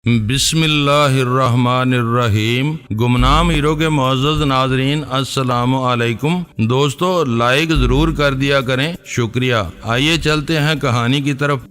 بسم اللہ الرحمن الرحیم۔ گمنام ہیرو کے معزز ناظرین السلام علیکم۔ دوستو لائک ضرور کر دیا کریں، شکریہ۔ آئیے چلتے ہیں کہانی کی طرف۔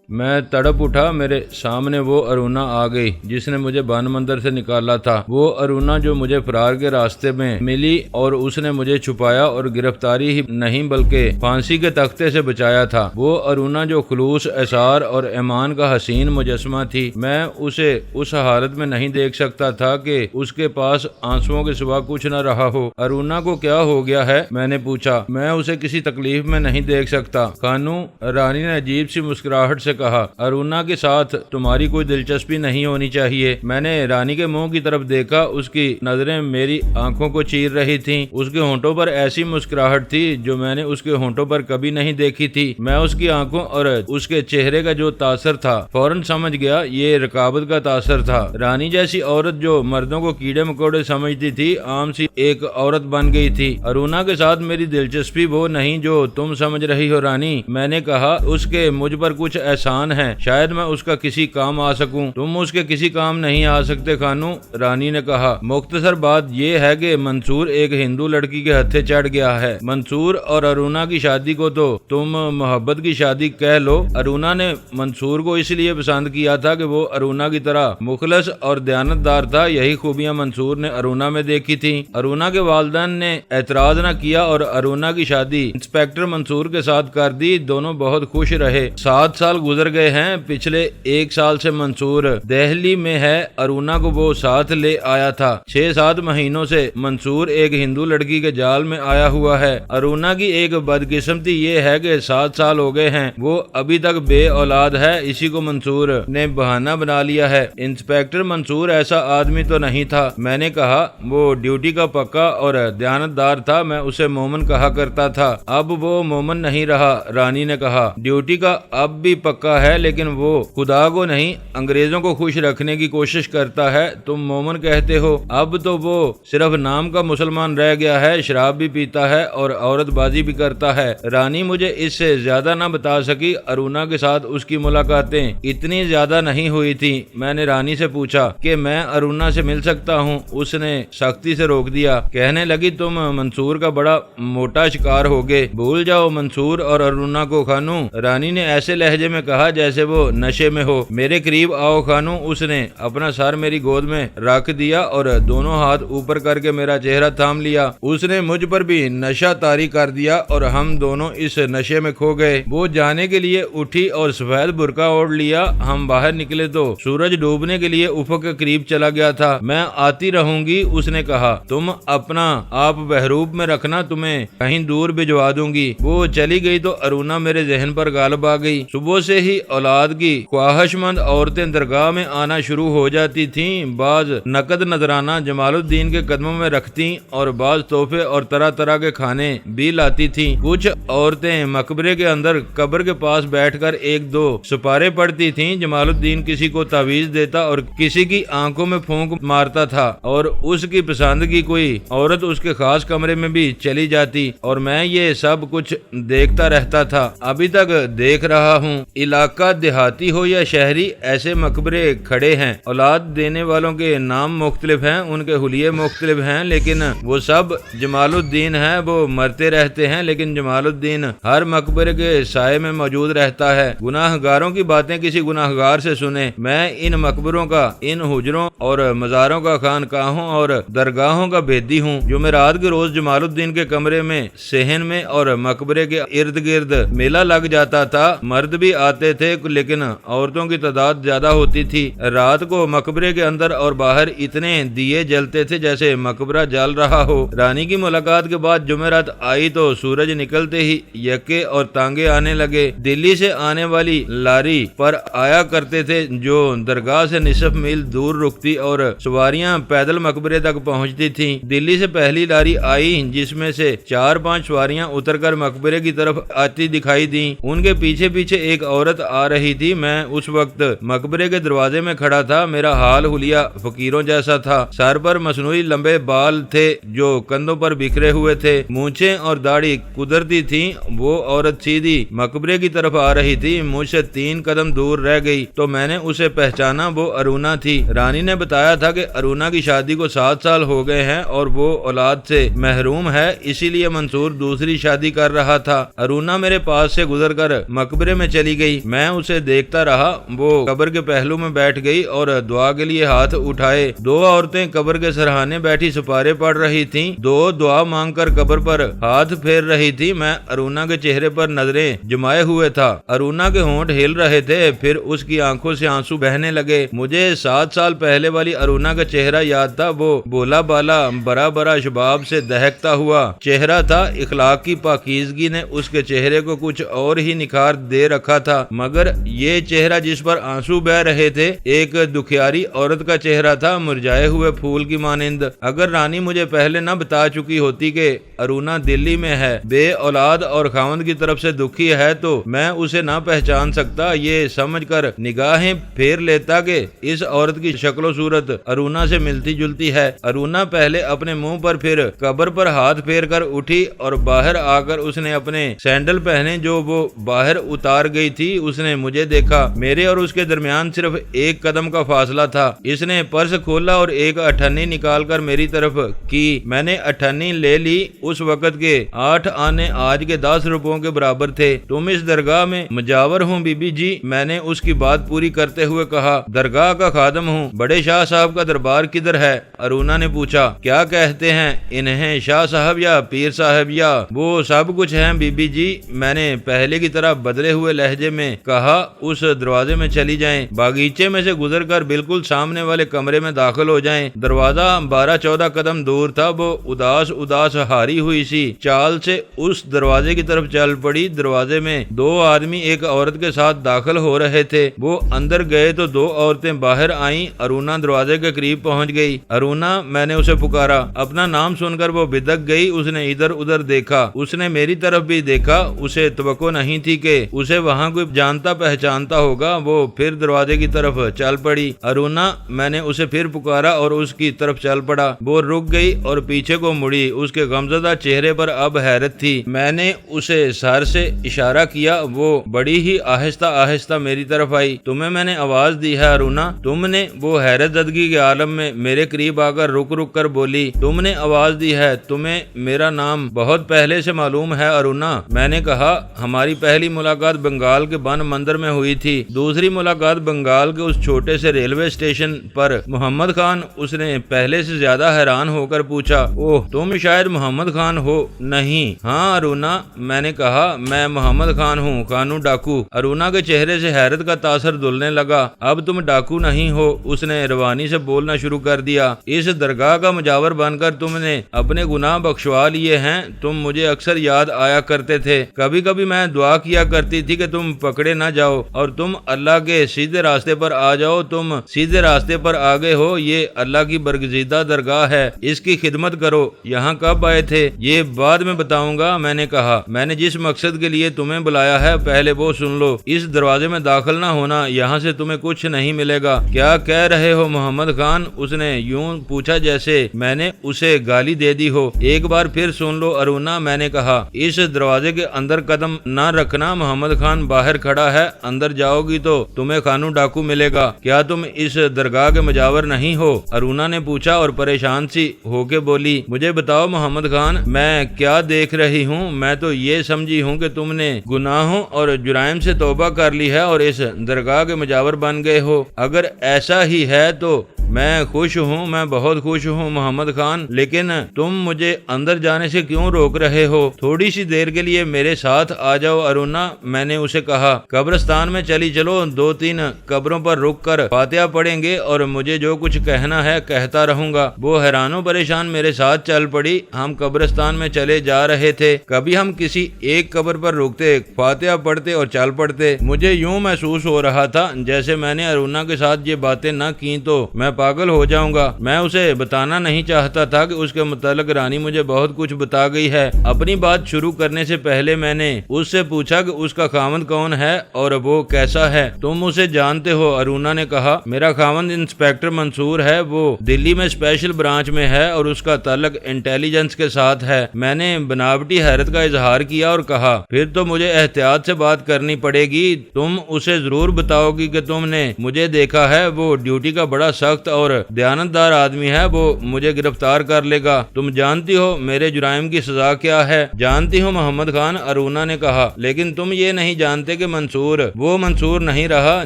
میں تڑپ اٹھا، میرے سامنے وہ ارونا آ گئی جس نے مجھے بان مندر سے نکالا تھا۔ وہ ارونا جو مجھے فرار کے راستے میں ملی اور اس نے مجھے چھپایا اور گرفتاری ہی نہیں بلکہ پھانسی کے تختے سے بچایا تھا۔ وہ ارونا جو خلوص، احسار اور ایمان کا حسین مجسمہ تھی۔ میں اسے اس حالت میں نہیں دیکھ سکتا تھا کہ اس کے پاس آنسوؤں کے سوا کچھ نہ رہا ہو۔ ارونا کو کیا ہو گیا ہے؟ میں نے پوچھا۔ میں اسے کسی تکلیف میں نہیں دیکھ سکتا، خانو، رانی نے عجیب سی مسکراہٹ سے کہا۔ ارونا کے ساتھ تمہاری کوئی دلچسپی نہیں ہونی چاہیے۔ میں نے رانی کے منہ کی طرف دیکھا، اس کی نظریں میری آنکھوں کو چیر رہی تھیں۔ اس کے ہونٹوں پر ایسی مسکراہٹ تھی جو میں نے اس کے ہونٹوں پر کبھی نہیں دیکھی تھی۔ میں اس کی آنکھوں اور اس کے چہرے کا جو تاثر تھا فوراً سمجھ گیا، یہ رقابت کا تاثر تھا۔ رانی جیسی عورت جو مردوں کو کیڑے مکوڑے سمجھتی تھی، عام سی ایک عورت بن گئی تھی۔ ارونا کے ساتھ میری دلچسپی وہ نہیں جو تم سمجھ رہی ہو رانی، میں نے کہا۔ اس کے مجھ پر کچھ احسان ہے، شاید میں اس کا کسی کام آ سکوں۔ تم اس کے کسی کام نہیں آ سکتے خانو، رانی نے کہا۔ مختصر بات یہ ہے کہ منصور ایک ہندو لڑکی کے ہتھے چڑھ گیا ہے۔ منصور اور ارونا کی شادی کو تو تم محبت کی شادی کہہ لو۔ ارونا نے منصور کو اس لیے پسند کیا تھا کہ وہ ارونا کی طرح مخلص اور دیانتدار تھا۔ یہی خوبیاں منصور نے ارونا میں دیکھی تھیں۔ ارونا کے والدین نے اعتراض نہ کیا اور ارونا کی شادی انسپیکٹر منصور کے ساتھ کر دی۔ دونوں بہت خوش رہے۔ 7 سال گزر گئے ہیں۔ پچھلے 1 سال سے منصور دہلی میں ہے۔ ارونا کو وہ ساتھ لے آیا تھا۔ 6-7 مہینوں سے منصور ایک ہندو لڑکی کے جال میں آیا ہوا ہے۔ ارونا کی ایک بدقسمتی یہ ہے کہ 7 سال ہو گئے ہیں، وہ ابھی تک بے اولاد ہے۔ اسی کو منصور نے بہانہ بنا لیا ہے۔ انسپیکٹر منصور ایسا آدمی تو نہیں تھا، میں نے کہا۔ وہ ڈیوٹی کا پکا اور دیانتدار تھا۔ میں اسے مومن کہا کرتا تھا۔ اب وہ مومن نہیں رہا، رانی نے کہا۔ ڈیوٹی کا اب بھی پکا ہے لیکن وہ خدا کو نہیں، انگریزوں کو خوش رکھنے کی کوشش کرتا ہے۔ تم مومن کہتے ہو، اب تو وہ صرف نام کا مسلمان رہ گیا ہے۔ شراب بھی پیتا ہے اور عورت بازی بھی کرتا ہے۔ رانی مجھے اس سے زیادہ نہ بتا سکی۔ ارونا کے ساتھ اس کی ملاقاتیں اتنی زیادہ نہیں ہوئی تھی۔ میں نے رانی سے پوچھا کہ میں ارونا سے مل سکتا ہوں۔ اس نے سختی سے روک دیا، کہنے لگی تم منصور کا بڑا موٹا شکار ہوگے، بھول جاؤ منصور اور ارونا کو خانو، رانی نے ایسے لہجے میں کہا جیسے وہ نشے میں ہو۔ میرے قریب آؤ خانو۔ اس نے اپنا سر میری گود میں رکھ دیا اور دونوں ہاتھ اوپر کر کے میرا چہرہ تھام لیا۔ اس نے مجھ پر بھی نشہ طاری کر دیا اور ہم دونوں اس نشے میں کھو گئے۔ وہ جانے کے لیے اٹھی اور سفید برقع اوڑھ لیا۔ ہم باہر نکلے تو سورج ڈوبنے کے لیے افق کے قریب چلا گیا تھا۔ میں آتی رہوں گی، اس نے کہا۔ تم اپنا آپ بحروب میں رکھنا، تمہیں کہیں دور بھجوا دوں گی۔ وہ چلی گئی تو ارونا میرے ذہن پر غالب آ گئی۔ صبح سے ہی اولاد کی خواہش مند عورتیں درگاہ میں آنا شروع ہو جاتی تھیں۔ بعض نقد نذرانہ جمال الدین کے قدموں میں رکھتی اور بعض تحفے اور طرح طرح کے کھانے بھی لاتی تھیں۔ کچھ عورتیں مقبرے کے اندر قبر کے پاس بیٹھ کر 1-2 سپارے پڑتی تھیں۔ جمال الدین کسی کو تعویذ دیتا اور کسی کی آنکھوں میں پھونک مارتا تھا اور اس کی پسند کی کوئی عورت اس کے خاص کمرے میں بھی چلی جاتی اور میں یہ سب کچھ دیکھتا رہتا تھا، ابھی تک دیکھ رہا ہوں۔ علاقہ دیہاتی ہو یا شہری، ایسے مقبرے کھڑے ہیں۔ اولاد دینے والوں کے نام مختلف ہیں، ان کے حلیے مختلف ہیں، لیکن وہ سب جمال الدین ہیں۔ وہ مرتے رہتے ہیں لیکن جمال الدین ہر مقبرے کے سائے میں موجود رہتا ہے۔ گناہ گاروں کی باتیں کسی گناہ گار سے سنیں۔ میں ان مقبروں کا، ان حجروں اور مزاروں کا، خانقاہوں اور درگاہوں کا بھیدی ہوں۔ جمعرات کے روز جمال الدین کے کمرے میں، صحن میں اور مقبرے کے ارد گرد میلہ لگ جاتا تھا۔ مرد بھی آتے تھے لیکن عورتوں کی تعداد زیادہ ہوتی تھی۔ رات کو مقبرے کے اندر اور باہر اتنے دیے جلتے تھے جیسے مقبرہ جل رہا ہو۔ رانی کی ملاقات کے بعد جمعرات آئی تو سورج نکلتے ہی یکے اور تانگے آنے لگے۔ دلی سے آنے والی لاری پر آیا کرتے تھے جو درگاہ سے نصف میل دور رکتی اور سواریاں پیدل مقبرے تک پہنچتی تھیں۔ دلی سے پہلی لاری آئی جس میں سے 4-5 سواریاں اتر کر مقبرے کی طرف آتی دکھائی دیں۔ ان کے پیچھے پیچھے ایک عورت عورت آ رہی تھی۔ میں اس وقت مقبرے کے دروازے میں کھڑا تھا۔ میرا حال حلیہ فقیروں جیسا تھا۔ سر پر مصنوعی لمبے بال تھے جو کندھوں پر بکھرے ہوئے تھے، مونچھیں اور داڑھی قدرتی تھی۔ وہ عورت سیدھی مقبرے کی طرف آ رہی تھی، مجھ سے 3 قدم دور رہ گئی تو میں نے اسے پہچانا، وہ ارونا تھی۔ رانی نے بتایا تھا کہ ارونا کی شادی کو 7 سال ہو گئے ہیں اور وہ اولاد سے محروم ہے، اسی لیے منصور دوسری شادی کر رہا تھا۔ ارونا میرے پاس سے گزر کر مقبرے میں چلی گئی۔ میں اسے دیکھتا رہا۔ وہ قبر کے پہلو میں بیٹھ گئی اور دعا کے لیے ہاتھ اٹھائے۔ 2 عورتیں قبر کے سرہانے بیٹھی سپارے پڑھ رہی تھیں، 2 دعا مانگ کر قبر پر ہاتھ پھیر رہی تھی۔ میں ارونا کے چہرے پر نظریں جمائے ہوئے تھا۔ ارونا کے ہونٹ ہل رہے تھے، پھر اس کی آنکھوں سے آنسو بہنے لگے۔ مجھے 7 سال پہلے والی ارونا کا چہرہ یاد تھا۔ وہ بولا بالا برا برا شباب سے دہکتا ہوا چہرہ تھا۔ اخلاق کی پاکیزگی نے اس کے چہرے کو کچھ اور ہی نکھار دے رکھا تھا، مگر یہ چہرہ جس پر آنسو بہ رہے تھے ایک دکھیاری عورت کا چہرہ تھا، مرجھائے ہوئے پھول کی مانند۔ اگر رانی مجھے پہلے نہ بتا چکی ہوتی کہ ارونا دلی میں ہے، بے اولاد اور خاوند کی طرف سے دکھی ہے، تو میں اسے نہ پہچان سکتا۔ یہ سمجھ کر نگاہیں پھیر لیتا کہ اس عورت کی شکل و صورت ارونا سے ملتی جلتی ہے۔ ارونا پہلے اپنے منہ پر پھر قبر پر ہاتھ پھیر کر اٹھی اور باہر آ کر اس نے اپنے سینڈل پہنے جو وہ باہر اتار گئی تھی۔ اس نے مجھے دیکھا۔ میرے اور اس کے درمیان صرف 1 قدم کا فاصلہ تھا۔ اس نے پرس کھولا اور ایک اٹھنی نکال کر میری طرف کی۔ میں نے اٹھنی لے لی۔ اس وقت کے 8 آنے آج کے 10 روپوں کے برابر تھے۔ تم اس درگاہ میں مجاور ہوں بی بی جی؟ میں نے اس کی بات پوری کرتے ہوئے کہا۔ درگاہ کا خادم ہوں۔ بڑے شاہ صاحب کا دربار کدھر ہے؟ ارونا نے پوچھا۔ کیا کہتے ہیں انہیں، شاہ صاحب یا پیر صاحب یا وہ سب کچھ ہیں بی بی جی؟ میں نے پہلے کی طرح بدلے ہوئے لہجے میں کہا۔ اس دروازے میں چلی جائیں، باغیچے میں سے گزر کر بالکل سامنے والے کمرے میں داخل ہو جائیں۔ دروازہ 12-14 قدم دور تھا۔ وہ اداس ہاری ہوئی سی چال سے اس دروازے کی طرف چل پڑی۔ دروازے میں 2 آدمی ایک عورت کے ساتھ داخل ہو رہے تھے۔ وہ اندر گئے تو 2 عورتیں باہر آئیں۔ ارونا دروازے کے قریب پہنچ گئی۔ ارونا، میں نے اسے پکارا۔ اپنا نام سن کر وہ بدک گئی۔ اس نے ادھر ادھر دیکھا، اس نے میری طرف بھی دیکھا۔ اسے توقع نہیں تھی کہ اسے وہاں کوئی جانتا پہچانتا ہوگا۔ وہ پھر دروازے کی طرف چل پڑی۔ ارونا، میں نے اسے پھر پکارا اور اس کی طرف چل پڑا۔ وہ رک گئی اور پیچھے کو مڑی۔ اس کے غمزدہ چہرے پر اب حیرت تھی۔ میں نے اسے سر سے اشارہ کیا۔ وہ بڑی ہی آہستہ آہستہ میری طرف آئی۔ تمہیں میں نے آواز دی ہے ارونا؟ تم نے؟ وہ حیرت زدگی کے عالم میں میرے قریب آ کر رک رک کر بولی۔ تم نے آواز دی ہے؟ تمہیں میرا نام بہت پہلے سے معلوم ہے ارونا؟ میں نے کہا۔ ہماری پہلی ملاقات بنگال کے بن مندر میں ہوئی تھی، دوسری ملاقات بنگال کے اس چھوٹے سے ریلوے اسٹیشن پر۔ محمد خان؟ اس نے پہلے سے زیادہ حیران ہو کر پوچھا۔ اوہ، تم شاید محمد خان ہو؟ نہیں۔ ہاں ارونا، میں نے کہا، میں محمد خان ہوں، خانو ڈاکو۔ ارونا کے چہرے سے حیرت کا تاثر دھلنے لگا۔ اب تم ڈاکو نہیں ہو، اس نے روانی سے بولنا شروع کر دیا۔ اس درگاہ کا مجاور بن کر تم نے اپنے گناہ بخشوا لیے ہیں۔ تم مجھے اکثر یاد آیا کرتے تھے۔ کبھی کبھی میں دعا کیا کرتی تھی کہ تم پکڑے نہ جاؤ اور تم اللہ کے سیدھے راستے پر آ جاؤ۔ تم سیدھے راستے پر آ گئے ہو۔ یہ اللہ کی برگزیدہ درگاہ ہے، اس کی خدمت کرو۔ یہاں کب آئے تھے؟ یہ بعد میں بتاؤں گا۔ میں نے کہا، میں نے جس مقصد کے لیے تمہیں بلایا ہے پہلے وہ سن لو۔ اس دروازے میں داخل نہ ہونا، یہاں سے تمہیں کچھ نہیں ملے گا۔ کیا کہہ رہے ہو محمد خان؟ اس نے یوں پوچھا جیسے میں نے اسے گالی دے دی ہو۔ ایک بار پھر سن لو ارونا، میں نے کہا۔ اس دروازے کے اندر قدم نہ رکھنا، محمد خان باہر کھڑا ہے۔ اندر جاؤ گی تو تمہیں خانو ڈاکو ملے گا۔ کیا تم اس درگاہ کے مجاور نہیں ہو؟ ارونا نے پوچھا اور پریشان سی ہو کے بولی۔ مجھے بتاؤ محمد خان، میں کیا دیکھ رہی ہوں؟ میں تو یہ سمجھی ہوں کہ تم نے گناہوں اور جرائم سے توبہ کر لی ہے اور اس درگاہ کے مجاور بن گئے ہو۔ اگر ایسا ہی ہے تو میں خوش ہوں، میں بہت خوش ہوں محمد خان، لیکن تم مجھے اندر جانے سے کیوں روک رہے ہو؟ تھوڑی سی دیر کے لیے میرے ساتھ آ جاؤ ارونا، میں نے اسے کہا۔ قبرستان میں چلی چلو، 2-3 قبروں پر رک کر فاتحہ پڑھیں گے اور مجھے جو کچھ کہنا ہے کہتا رہوں گا۔ وہ حیران و پریشان میرے ساتھ چل پڑی۔ ہم قبرستان میں چلے جا رہے تھے۔ کبھی ہم کسی ایک قبر پر رکتے، فاتحہ پڑھتے اور چل پڑتے۔ مجھے یوں محسوس ہو رہا تھا جیسے میں نے ارونا کے ساتھ یہ باتیں نہ کی تو میں پاگل ہو جاؤں گا۔ میں اسے بتانا نہیں چاہتا تھا کہ اس کے متعلق رانی مجھے بہت کچھ بتا گئی ہے۔ اپنی بات شروع کرنے سے پہلے میں نے اس سے پوچھا کہ اس کا خاوند کون ہے اور وہ کیسا ہے۔ تم اسے جانتے ہو؟ ارونا نے کہا، میرا خاوند انسپیکٹر منصور ہے، وہ دلی میں اسپیشل برانچ میں ہے اور اس کا تعلق انٹیلیجنس کے ساتھ ہے۔ میں نے بناوٹی حیرت کا اظہار کیا اور کہا، پھر تو مجھے احتیاط سے بات کرنی پڑے گی۔ تم اسے ضرور بتاؤ گی کہ تم نے مجھے دیکھا ہے، وہ ڈیوٹی کا بڑا سخت اور دیانتدار آدمی ہے، وہ مجھے گرفتار کر لے گا۔ تم جانتی ہو میرے جرائم کی سزا کیا ہے؟ جانتی ہوں محمد خان، ارونا نے کہا، لیکن تم یہ نہیں جانتے کہ منصور وہ منصور نہیں رہا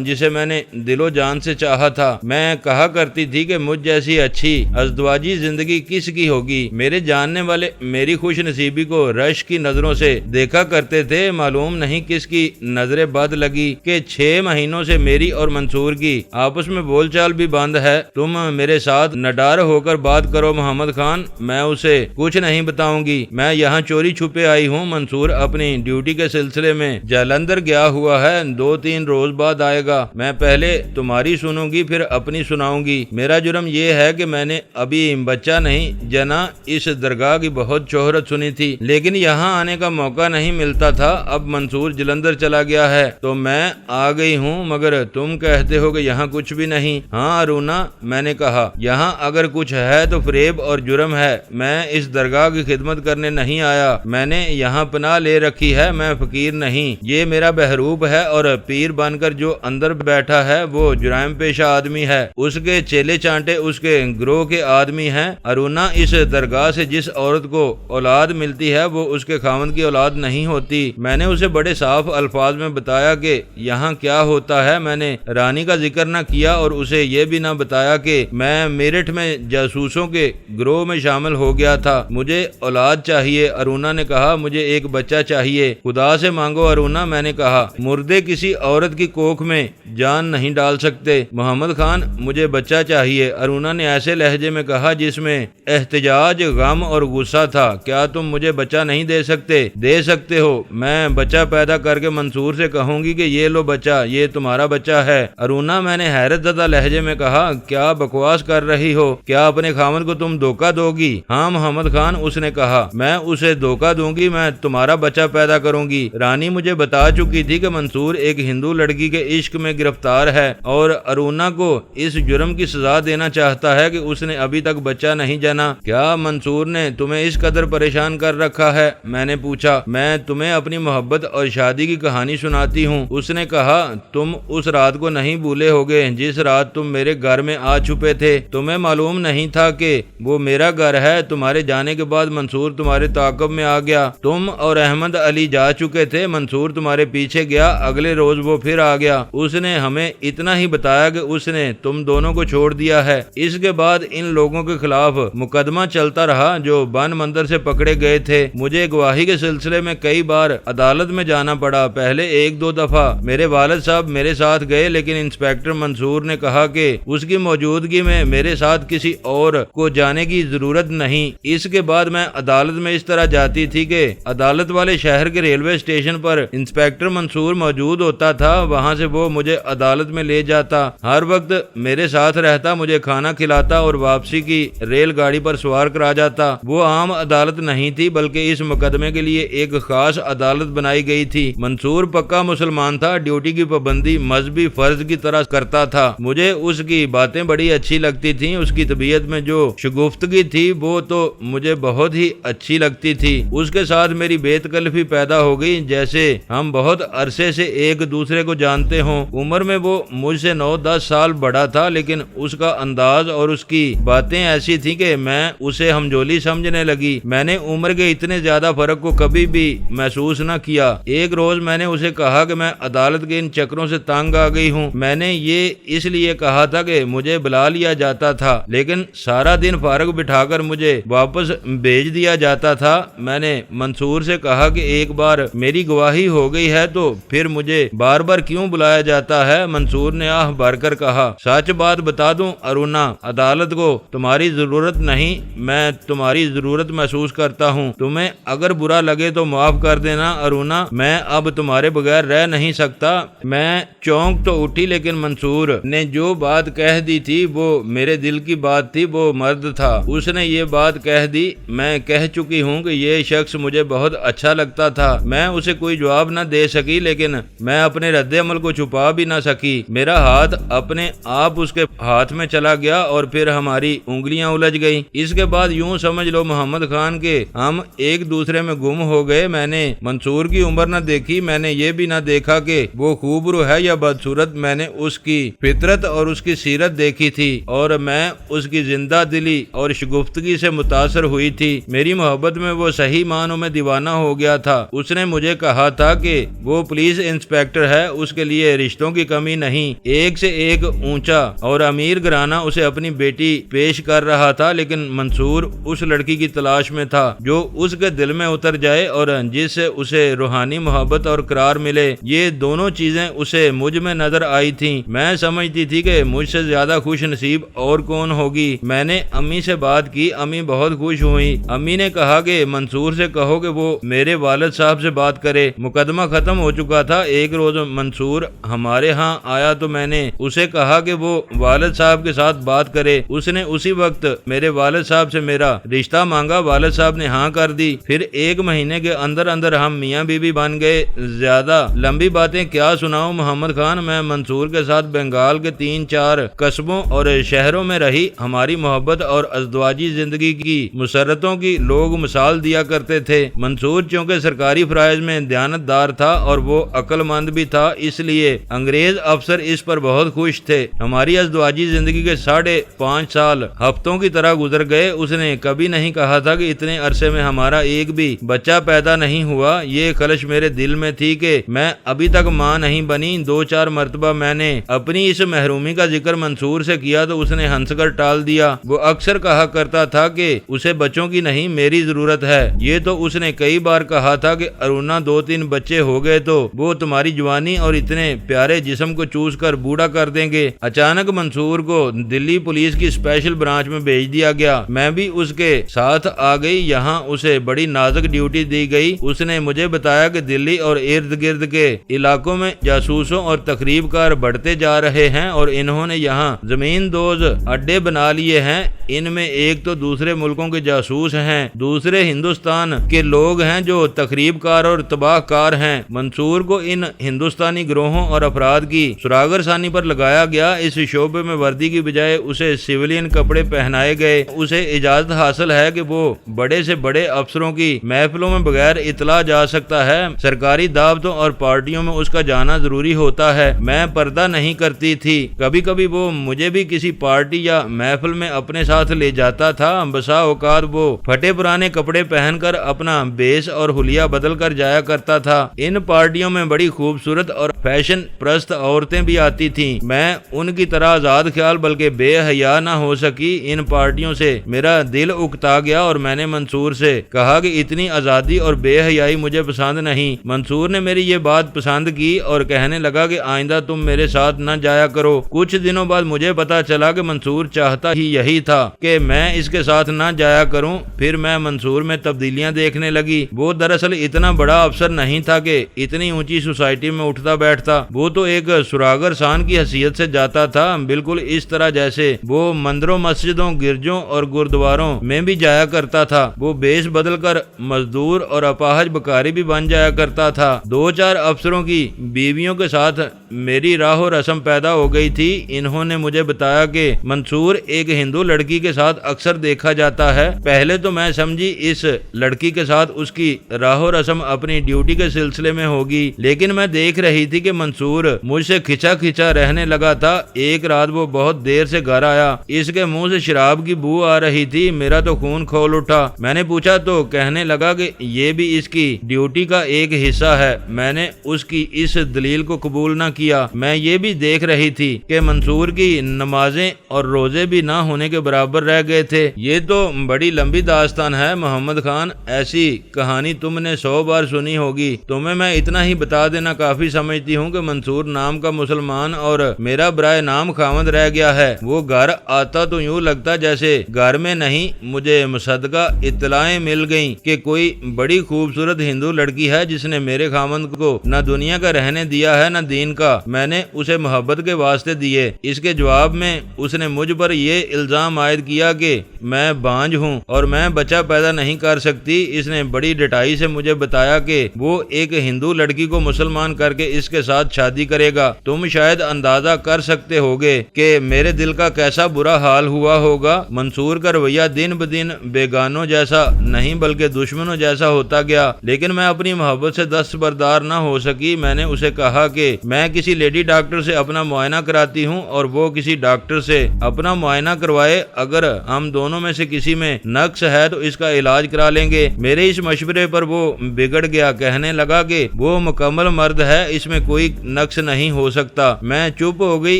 جسے میں نے دل و جان سے چاہا تھا۔ میں کہا کرتی تھی کہ مجھ جیسی اچھی ازدواجی زندگی کس کی ہوگی۔ میرے جاننے والے میری خوش نصیبی کو رشک کی نظروں سے دیکھا کرتے تھے۔ معلوم نہیں کس کی نظر بد لگی کہ 6 مہینوں سے میری اور منصور کی آپس میں بول چال بھی بند ہے۔ تم میرے ساتھ نڈار ہو کر بات کرو محمد خان، میں اسے کچھ نہیں بتاؤں گی۔ میں یہاں چوری چھپے آئی ہوں۔ منصور اپنی ڈیوٹی کے سلسلے میں جلندر گیا ہوا ہے، 2-3 روز بعد آئے گا۔ میں پہلے تمہاری سنوں گی پھر اپنی سناؤں گی۔ میرا جرم یہ ہے کہ میں نے ابھی بچہ نہیں جنا۔ اس درگاہ کی بہت شہرت سنی تھی لیکن یہاں آنے کا موقع نہیں ملتا تھا۔ اب منصور جلندر چلا گیا ہے تو میں آ گئی ہوں، مگر تم کہتے ہو کہ یہاں کچھ بھی نہیں۔ ہاں ارونا، میں نے کہا، یہاں اگر کچھ ہے تو فریب اور جرم ہے۔ میں اس درگاہ کی خدمت کرنے نہیں آیا، میں نے یہاں پناہ لے رکھی ہے۔ میں فقیر نہیں، یہ میرا بہروب ہے اور پیر بن کر جو اندر بیٹھا ہے وہ جرائم پیشہ آدمی ہے۔ اس کے چیلے چانٹے اس کے گروہ کے آدمی ہیں۔ ارونا، اس درگاہ سے جس عورت کو اولاد ملتی ہے وہ اس کے خاوند کی اولاد نہیں ہوتی۔ میں نے اسے بڑے صاف الفاظ میں بتایا کہ یہاں کیا ہوتا ہے۔ میں نے رانی کا ذکر نہ کیا اور اسے یہ بھی نہ بتایا کہ میں میرٹھ میں جاسوسوں کے گروہ میں شامل ہو گیا تھا۔ مجھے اولاد چاہیے، ارونا نے کہا، مجھے ایک بچہ چاہیے، خدا سے مانگو ارونا، میں نے کہا، مردے کسی عورت کی کوکھ میں جان نہیں ڈال سکتے۔ محمد خان، مجھے بچہ چاہیے، ارونا نے ایسے لہجے میں کہا جس میں احتجاج، غم اور غصہ تھا۔ کیا تم مجھے بچہ نہیں دے سکتے؟ دے سکتے ہو، میں بچہ پیدا کر کے منصور سے کہوں گی کہ یہ لو بچہ، یہ تمہارا بچہ ہے۔ ارونا، میں نے حیرت زدہ لہجے میں کہا، کیا بکواس کر رہی ہو؟ کیا اپنے خاوند کو تم دھوکہ دو گی؟ ہاں محمد خان، اس نے کہا، میں اسے دھوکہ دوں گی، میں تمہارا بچہ پیدا کروں گی۔ رانی مجھے بتا چکی تھی کہ منصور ایک ہندو لڑکی کے عشق میں گرفتار ہے اور ارونا کو اس جرم کی سزا دینا چاہتا ہے کہ اس نے ابھی تک بچہ نہیں جنا۔ کیا منصور نے تمہیں اس قدر پریشان کر رکھا ہے؟ میں نے پوچھا۔ میں تمہیں اپنی محبت اور شادی کی کہانی سناتی ہوں، اس نے کہا۔ تم اس رات کو نہیں بھولے ہوگے جس رات تم میرے گھر میں آ چھپے تھے۔ تمہیں معلوم نہیں تھا کہ وہ میرا گھر ہے۔ تمہارے جانے کے بعد منصور تمہارے تعاقب میں آ گیا۔ تم اور احمد علی جا چکے تھے، منصور تمہارے پیچھے گیا، اگلے روز وہ پھر آ گیا۔ اس نے ہمیں اتنا ہی بتایا کہ اس نے تم دونوں کو چھوڑ دیا ہے۔ اس کے بعد ان لوگوں کے خلاف مقدمہ چلتا رہا جو بن مندر سے پکڑے گئے تھے۔ مجھے گواہی کے سلسلے میں کئی بار عدالت میں جانا پڑا۔ پہلے 1-2 دفعہ میرے والد صاحب میرے ساتھ گئے لیکن انسپیکٹر منصور نے کہا کہ اس کی موجودگی میں میرے ساتھ کسی اور کو جانے کی ضرورت نہیں۔ اس کے بعد میں عدالت میں اس طرح جاتی تھی کہ عدالت والے شہر کے ریلوے اسٹیشن پر انسپیکٹر منصور موجود ہوتا تھا، وہاں سے وہ مجھے عدالت میں لے جاتا، ہر وقت میرے ساتھ رہتا، مجھے کھانا کھلاتا اور واپسی کی ریل گاڑی پر سوار کرا جاتا۔ وہ عام عدالت نہیں تھی بلکہ اس مقدمے کے لیے ایک خاص عدالت بنائی گئی تھی۔ منصور پکا مسلمان تھا، ڈیوٹی کی پابندی مذہبی فرض کی طرح کرتا تھا۔ مجھے اس کی باتیں بڑی اچھی لگتی تھیں، اس کی طبیعت میں جو شگفتگی تھی وہ تو مجھے بہت ہی اچھی لگتی تھی۔ اس کے ساتھ میری بے تکلفی پیدا ہو گئی، جیسے ہم بہت عرصے سے ایک دوسرے کو جانتے ہوں۔ عمر میں وہ مجھ سے 9-10 سال بڑا تھا لیکن اس کا انداز اور اس کی باتیں ایسی تھیں کہ میں اسے ہمجولی سمجھنے لگی۔ میں نے عمر کے اتنے زیادہ فرق کو کبھی بھی محسوس نہ کیا۔ ایک روز میں نے اسے کہا کہ میں عدالت کے ان چکروں سے تنگ آ گئی ہوں۔ میں نے یہ اس لیے کہا تھا کہ مجھے بلا لیا جاتا تھا لیکن سارا دن فارغ بٹھا کر مجھے واپس بھیج دیا جاتا تھا۔ میں نے منصور سے کہا کہ ایک بار میری گواہی ہو گئی ہے تو پھر مجھے بار بار کیوں بلایا جاتا ہے؟ منصور نے آہ بھر کر کہا، سچ بات بتا دوں ارونا، عدالت کو تمہاری ضرورت نہیں، میں تمہاری ضرورت محسوس کرتا ہوں۔ تمہیں اگر برا لگے تو معاف کر دینا ارونا، میں اب تمہارے بغیر رہ نہیں سکتا۔ میں چونک تو اٹھی لیکن منصور نے جو بات کہہ دی تھی وہ میرے دل کی بات تھی، وہ مرد تھا، اس نے یہ بات کہہ دی۔ میں کہہ چکی ہوں کہ یہ شخص مجھے بہت اچھا لگتا تھا۔ میں اسے کوئی جواب نہ دے سکی، لیکن میں اپنے رد عمل کو چھپا بھی نہ سکی۔ میرا ہاتھ اپنے آپ اس کے ہاتھ میں چلا گیا اور پھر ہماری انگلیاں الجھ گئیں۔ اس کے بعد یوں سمجھ لو محمد خان کہ ہم ایک دوسرے میں گم ہو گئے۔ میں نے منصور کی عمر نہ دیکھی، میں نے یہ بھی نہ دیکھا کہ وہ خوبرو ہے یا بدصورت۔ میں نے اس کی فطرت اور اس کی سیرت دیکھی تھی اور میں اس کی زندہ دلی اور شگفتگی سے متاثر ہوئی تھی۔ میری محبت میں وہ صحیح معنوں میں دیوانہ ہو گیا تھا۔ اس نے مجھے کہا تھا کہ وہ پولیس انسپیکٹر ہے، اس کے لیے رشتوں کی کمی نہیں۔ ایک سے ایک اونچا اور امیر گھرانہ اسے اپنی بیٹی پیش کر رہا تھا، لیکن منصور اس لڑکی کی تلاش میں تھا جو اس کے دل میں اتر جائے اور جس سے اسے روحانی محبت اور قرار ملے۔ یہ دونوں چیزیں اسے مجھ میں نظر آئی تھیں۔ میں سمجھتی تھی کہ مجھ سے زیادہ خوش نصیب اور کون ہوگی۔ میں نے امی سے بات کی، امی بہت خوش ہوئی۔ امی نے کہا کہ منصور سے کہو کہ وہ میرے والد صاحب سے بات کرے۔ مقدمہ ختم ہو چکا تھا۔ ایک روز منصور ہمارے ہاں آیا تو میں نے اسے کہا کہ وہ والد صاحب کے ساتھ بات کرے۔ اس نے اسی وقت میرے والد صاحب سے میرا رشتہ مانگا۔ والد صاحب نے ہاں کر دی۔ پھر ایک مہینے کے اندر اندر ہم میاں بیوی بن گئے۔ زیادہ لمبی باتیں کیا سناؤں محمد خان، میں منصور کے ساتھ بنگال کے 3-4 قصبوں اور شہروں میں رہی۔ ہماری محبت اور ازدواجی زندگی کی مسرتوں کی لوگ مثال دیا کرتے تھے۔ منصور چونکہ سرکاری فرائض میں دیانتدار تھا اور وہ عقل مند بھی تھا، اس لیے انگریز افسر اس پر بہت خوش تھے۔ ہماری ازدواجی زندگی کے 5.5 سال ہفتوں کی طرح گزر گئے۔ اس نے کبھی نہیں کہا تھا کہ اتنے عرصے میں ہمارا ایک بھی بچہ پیدا نہیں ہوا۔ یہ خلش میرے دل میں تھی کہ میں ابھی تک ماں نہیں بنی۔ 2-4 مرتبہ میں نے اپنی اس محرومی کا ذکر منصور سے کیا تو اس نے ہنس کر ٹال دیا۔ وہ اکثر کہا کرتا تھا کہ اسے بچوں کی نہیں میری ضرورت ہے۔ یہ تو اس نے کئی بار کہا تھا کہ ارونا 2-3 بچے ہو گئے تو وہ تمہاری جوانی اور اتنے پیارے جسم کو چوس کر بوڑھا کر دیں گے۔ اچانک منصور کو دلی پولیس کی اسپیشل برانچ میں بھیج دیا گیا۔ میں بھی اس کے ساتھ آ گئی۔ یہاں اسے بڑی نازک ڈیوٹی دی گئی۔ اس نے مجھے بتایا کہ دلی اور ارد گرد کے علاقوں میں جاسوسوں اور تخریب کار بڑھتے جا رہے ہیں اور انہوں نے یہاں زمین دوز اڈے بنا لیے ہیں۔ ان میں ایک تو دوسرے ملکوں کے جاسوس ہیں، دوسرے ہندوستان کے لوگ ہیں جو تخریب کار اور تباہ کار ہیں۔ منصور کو ان ہندوستانی گروہوں اور افراد کی سراغر ثانی پر لگایا گیا۔ اس شعبے میں وردی کی بجائے اسے سویلین کپڑے پہنائے گئے۔ اسے اجازت حاصل ہے کہ وہ بڑے سے بڑے افسروں کی محفلوں میں بغیر اطلاع جا سکتا ہے۔ سرکاری دعوتوں اور پارٹیوں میں اس کا جانا ضروری ہوتا ہے۔ میں پردہ نہیں کرتی تھی۔ کبھی کبھی وہ مجھے بھی کسی پارٹی یا محفل میں اپنے ساتھ لے جاتا تھا۔ بسا اوقات وہ پھٹے پرانے کپڑے پہن کر اپنا بیس اور حلیہ بدل کر جایا کرتا تھا۔ ان پارٹیوں میں بڑی خوبصورت اور فیشن پرست عورتیں بھی آتی تھیں۔ میں ان کی طرح آزاد خیال بلکہ بے حیا نہ ہو سکی۔ ان پارٹیوں سے میرا دل اکتا گیا اور میں نے منصور سے کہا کہ اتنی آزادی اور بے حیائی مجھے پسند نہیں۔ منصور نے میری یہ بات پسند کی اور کہنے لگا کہ آئندہ تم میرے ساتھ نہ جایا کرو۔ کچھ دنوں بعد مجھے پتا چلا کہ منصور چاہتا ہی یہی تھا کہ میں اس کے ساتھ نہ جایا کروں۔ پھر میں منصور میں تبدیلیاں دیکھنے لگی۔ وہ دراصل اتنا بڑا افسر نہیں تھا کہ اتنی اونچی سوسائٹی میں اٹھتا بیٹھتا۔ وہ تو ایک سراغر سان کی حیثیت سے جاتا تھا، بالکل اس طرح جیسے وہ مندروں، مسجدوں، گرجوں اور گردواروں میں بھی جایا کرتا تھا۔ وہ بیس بدل کر مزدور اور اپاہج بکاری بھی بن جایا کرتا تھا۔ 2-4 افسروں کی بیویوں کے ساتھ میری راہ و رسم پیدا ہو گئی تھی۔ انہوں نے مجھے بتایا کہ منصور ایک ہندو لڑکی کے ساتھ اکثر دیکھا جاتا ہے۔ پہلے تو میں سمجھی اس لڑکی کے ساتھ اس کی راہ و رسم اپنی ڈیوٹی کے سلسلے میں ہوگی، لیکن میں دیکھ رہی تھی کہ منصور مجھ سے کھچا کھچا رہنے لگا تھا۔ ایک رات وہ بہت دیر سے گھر آیا۔ اس کے منہ سے شراب کی بو آ رہی تھی۔ میرا تو خون کھول اٹھا۔ میں نے پوچھا تو کہنے لگا کہ یہ بھی اس کی ڈیوٹی کا ایک حصہ ہے۔ میں نے اس کی اس دلیل کو قبول نہ کیا۔ میں یہ بھی دیکھ رہی تھی کہ منصور کی نمازیں اور روزے بھی نہ ہونے کے برابر رہ گئے تھے۔ یہ تو بڑی لمبی داستان ہے محمد خان، ایسی کہانی تم نے 100 بار سنی ہوگی۔ تمہیں میں اتنا ہی بتا دینا کافی سمجھتی جانتی ہوں کہ منصور نام کا مسلمان اور میرا برائے نام خاوند رہ گیا ہے۔ وہ گھر آتا تو یوں لگتا جیسے گھر میں نہیں۔ مجھے مصدقہ اطلاعیں مل گئیں کہ کوئی بڑی خوبصورت ہندو لڑکی ہے جس نے میرے خاوند کو نہ دنیا کا رہنے دیا ہے نہ دین کا۔ میں نے اسے محبت کے واسطے دیے۔ اس کے جواب میں اس نے مجھ پر یہ الزام عائد کیا کہ میں بانجھ ہوں اور میں بچہ پیدا نہیں کر سکتی۔ اس نے بڑی ڈٹائی سے مجھے بتایا کہ وہ ایک ہندو لڑکی کو مسلمان کر کے اس کے ساتھ شادی کرے گا۔ تم شاید اندازہ کر سکتے ہوگے کہ میرے دل کا کیسا برا حال ہوا ہوگا۔ منصور کا رویہ دن بدن بیگانوں جیسا نہیں بلکہ دشمنوں جیسا ہوتا گیا، لیکن میں اپنی محبت سے دستبردار نہ ہو سکی۔ میں نے اسے کہا کہ میں کسی لیڈی ڈاکٹر سے اپنا معائنہ کراتی ہوں اور وہ کسی ڈاکٹر سے اپنا معائنہ کروائے۔ اگر ہم دونوں میں سے کسی میں نقص ہے تو اس کا علاج کرا لیں گے۔ میرے اس مشورے پر وہ بگڑ گیا، کہنے لگا کہ وہ مکمل مرد ہے، اس میں کوئی نقص نہیں ہو سکتا۔ میں چپ ہو گئی۔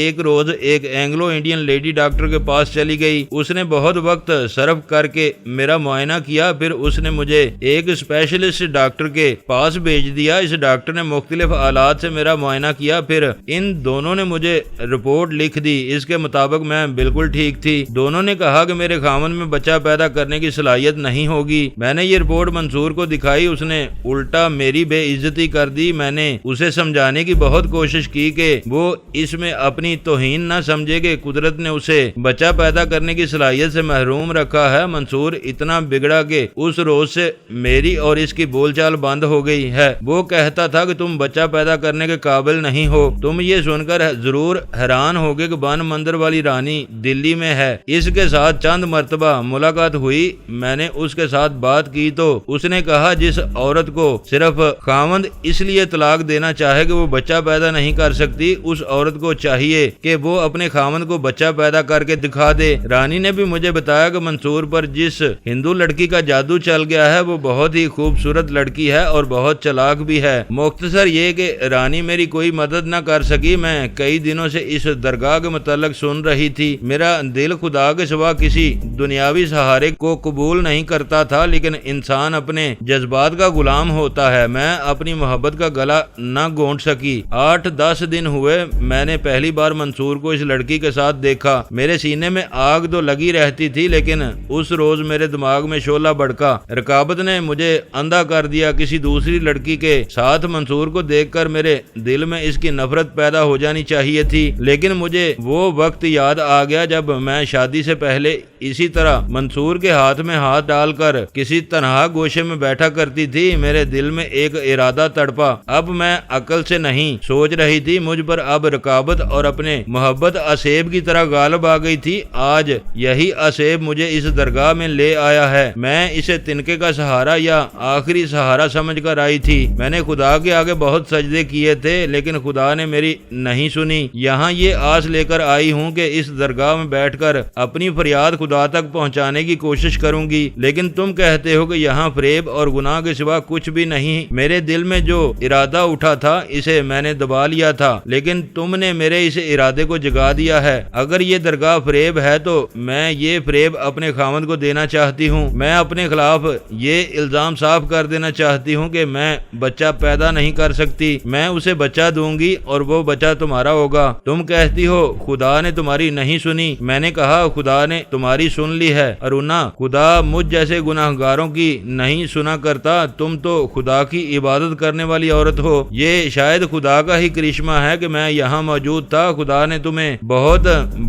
ایک روز ایک اینگلو انڈین لیڈی ڈاکٹر کے پاس چلی گئی۔ اس نے بہت وقت صرف کر کے میرا معائنہ کیا، پھر اس نے مجھے ایک اسپیشلسٹ ڈاکٹر کے پاس بھیج دیا۔ اس ڈاکٹر نے مختلف آلات سے میرا معائنہ کیا، پھر ان دونوں نے مجھے رپورٹ لکھ دی۔ اس کے مطابق میں بالکل ٹھیک تھی۔ دونوں نے کہا کہ میرے خاوند میں بچہ پیدا کرنے کی صلاحیت نہیں ہوگی۔ میں نے یہ رپورٹ منصور کو دکھائی، اس نے الٹا میری بے عزتی کر دی۔ میں نے اسے سمجھانے کی بہت کوشش کی کہ وہ اس میں اپنی توہین نہ سمجھے کہ قدرت نے اسے بچہ پیدا کرنے کی صلاحیت سے محروم رکھا ہے۔ منصور اتنا بگڑا کہ اس روز سے میری اور اس کی بول چال بند ہو گئی ہے۔ وہ کہتا تھا کہ تم بچہ پیدا کرنے کے قابل نہیں ہو۔ تم یہ سن کر ضرور حیران ہوگے کہ بان مندر والی رانی دلی میں ہے۔ اس کے ساتھ چند مرتبہ ملاقات ہوئی۔ میں نے اس کے ساتھ بات کی تو اس نے کہا جس عورت کو صرف خاوند اس لیے طلاق دینا چاہے کہ وہ بچہ پیدا نہیں کر سکتی، اس عورت کو چاہیے کہ وہ اپنے خاوند کو بچہ پیدا کر کے دکھا دے۔ رانی نے بھی مجھے بتایا کہ منصور پر جس ہندو لڑکی کا جادو چل گیا ہے وہ بہت ہی خوبصورت لڑکی ہے اور بہت چلاک بھی ہے۔ مختصر یہ کہ رانی میری کوئی مدد نہ کر سکی۔ میں کئی دنوں سے اس درگاہ کے متعلق سن رہی تھی۔ میرا دل خدا کے سوا کسی دنیاوی سہارے کو قبول نہیں کرتا تھا، لیکن انسان اپنے جذبات کا غلام ہوتا ہے۔ میں اپنی محبت کا گلا نہ گھونٹ سکی۔ 8-10 دن ہوئے میں نے پہلی بار منصور کو اس لڑکی کے ساتھ دیکھا۔ میرے سینے میں آگ تو لگی رہتی تھی، لیکن اس روز میرے دماغ میں شعلہ بھڑکا۔ رقابت نے مجھے اندھا کر دیا۔ کسی دوسری لڑکی کے ساتھ منصور کو دیکھ کر میرے دل میں اس کی نفرت پیدا ہو جانی چاہیے تھی، لیکن مجھے وہ وقت یاد آ گیا جب میں شادی سے پہلے اسی طرح منصور کے ہاتھ میں ہاتھ ڈال کر کسی تنہا گوشے میں بیٹھا کرتی تھی۔ میرے دل میں ایک ارادہ تڑپا۔ اب میں عقل سے نہیں سوچ رہی تھی، مجھ پر اب رقابت اور اپنے محبت اسیب کی طرح غالب آ گئی تھی۔ آج یہی اسیب مجھے اس درگاہ میں لے آیا ہے۔ میں اسے تنکے کا سہارا یا آخری سہارا سمجھ کر آئی تھی۔ میں نے خدا کے آگے بہت سجدے کیے تھے، لیکن خدا نے میری نہیں سنی۔ یہاں یہ آس لے کر آئی ہوں کہ اس درگاہ میں بیٹھ کر اپنی فریاد خدا تک پہنچانے کی کوشش کروں گی، لیکن تم کہتے ہو کہ یہاں فریب اور گناہ کے سوا کچھ بھی نہیں۔ میرے دل میں جو ارادہ اٹھا تھا اسے میں نے دبا لیا تھا، لیکن تم نے میرے اس ارادے کو جگا دیا ہے۔ اگر یہ درگاہ فریب ہے تو میں یہ فریب اپنے خاوند کو دینا چاہتی ہوں۔ میں اپنے خلاف یہ الزام صاف کر دینا چاہتی ہوں کہ میں بچہ پیدا نہیں کر سکتی۔ میں اسے بچہ دوں گی اور وہ بچہ تمہارا ہوگا۔ تم کہتی ہو خدا نے تمہاری نہیں سنی۔ میں نے کہا خدا نے تمہاری سن لی ہے ارونا۔ خدا مجھ جیسے گناہگاروں کی نہیں سنا کرتا۔ تم تو خدا کی عبادت کرنے والی عورت ہو۔ یہ شاید خدا کا ہی کرشمہ ہے کہ میں یہاں موجود تھا۔ خدا نے تمہیں بہت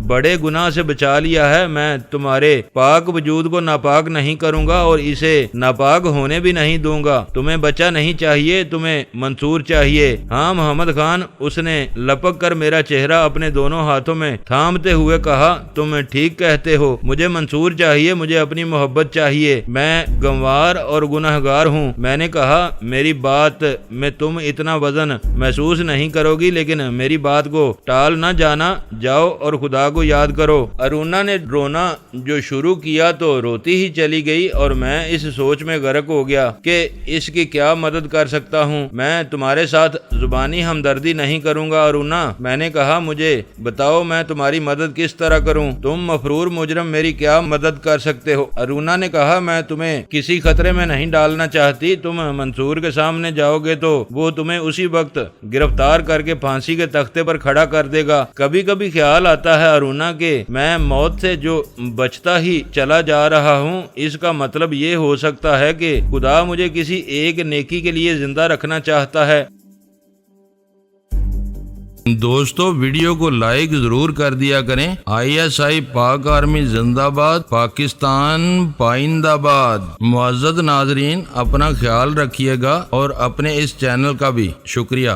بڑے گناہ سے بچا لیا ہے۔ میں تمہارے پاک وجود کو ناپاک نہیں کروں گا اور اسے ناپاک ہونے بھی نہیں دوں گا۔ تمہیں بچہ نہیں چاہیے، تمہیں منصور چاہیے۔ ہاں محمد خان، اس نے لپک کر میرا چہرہ اپنے دونوں ہاتھوں میں تھامتے ہوئے کہا، تم ٹھیک کہتے ہو، مجھے منصور چاہیے، مجھے اپنی محبت چاہیے۔ میں گنوار اور گناہگار ہوں۔ میں نے کہا میری بات میں تم اتنا وزن محسوس نہیں کرو گی، لیکن میری بات کو ٹال نہ جانا، جاؤ اور خدا کو یاد کرو۔ ارونا نے رونا جو شروع کیا تو روتی ہی چلی گئی اور میں اس سوچ میں غرق ہو گیا کہ اس کی کیا مدد کر سکتا ہوں۔ میں تمہارے ساتھ زبانی ہمدردی نہیں کروں گا ارونا۔ میں نے کہا مجھے بتاؤ میں تمہاری مدد کس طرح کروں؟ تم مفرور مجرم میری کیا مدد کر سکتے ہو؟ ارونا نے کہا میں تمہیں کسی خطرے میں نہیں ڈالنا چاہتی۔ تم منصور کے سامنے جاؤ گے تو وہ تمہیں اسی وقت وقت گرفتار کر کے پھانسی کے تختے پر کھڑا کر دے گا۔ کبھی کبھی خیال آتا ہے ارونا کہ میں موت سے جو بچتا ہی چلا جا رہا ہوں، اس کا مطلب یہ ہو سکتا ہے کہ خدا مجھے کسی ایک نیکی کے لیے زندہ رکھنا چاہتا ہے۔ دوستو ویڈیو کو لائک ضرور کر دیا کریں۔ ISI پاک آرمی زندہ باد، پاکستان پائندہ باد۔ معزز ناظرین، اپنا خیال رکھیے گا اور اپنے اس چینل کا بھی شکریہ۔